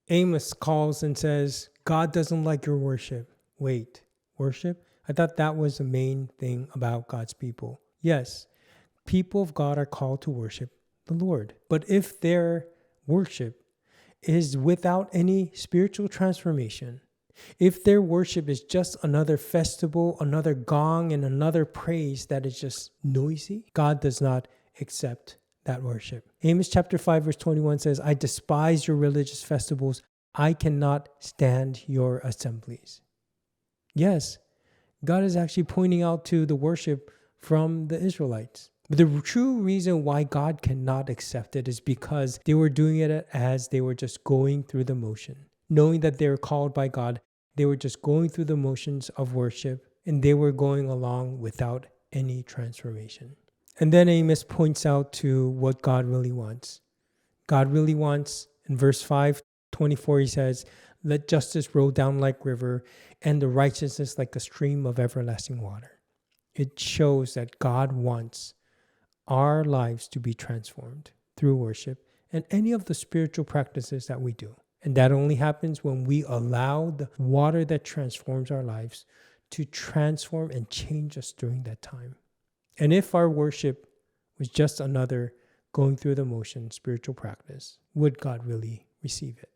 Amos calls and says, God doesn't like your worship. Wait, worship? I thought that was the main thing about God's people. Yes, people of God are called to worship the Lord. But if their worship is without any spiritual transformation, if their worship is just another festival, another gong, and another praise that is just noisy, God does not accept that worship. Amos chapter 5 verse 21 says, I despise your religious festivals. I cannot stand your assemblies. Yes, God is actually pointing out to the worship from the Israelites. But the true reason why God cannot accept it is because they were doing it as they were just going through the motion. Knowing that they were called by God, they were just going through the motions of worship, and they were going along without any transformation. And then Amos points out to what God really wants. God really wants, in verse 5:24, he says, let justice roll down like river and the righteousness like a stream of everlasting water. It shows that God wants our lives to be transformed through worship and any of the spiritual practices that we do. And that only happens when we allow the water that transforms our lives to transform and change us during that time. And if our worship was just another going through the motion spiritual practice, would God really receive it?